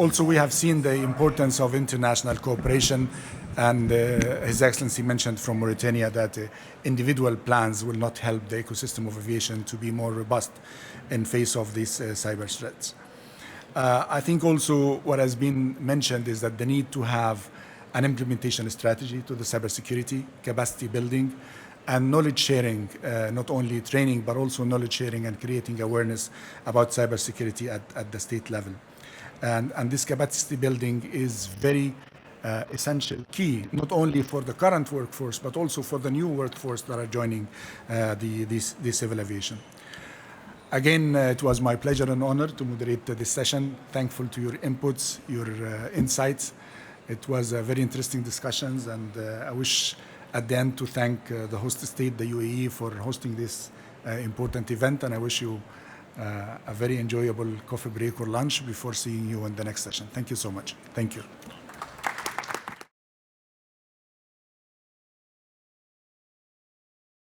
Also, we have seen the importance of international cooperation, and His Excellency mentioned from Mauritania that individual plans will not help the ecosystem of aviation to be more robust in face of these cyber threats. I think also what has been mentioned is that the need to have an implementation strategy to the cybersecurity, capacity building, and knowledge sharing, not only training, but also knowledge sharing and creating awareness about cybersecurity at the state level. And this capacity building is very essential, key, not only for the current workforce, but also for the new workforce that are joining the civil aviation. Again, it was my pleasure and honor to moderate this session. Thankful to your inputs, your insights. It was a very interesting discussions, and I wish at the end to thank the host state, the UAE, for hosting this important event, and I wish you a very enjoyable coffee break or lunch before seeing you in the next session. Thank you so much. Thank you.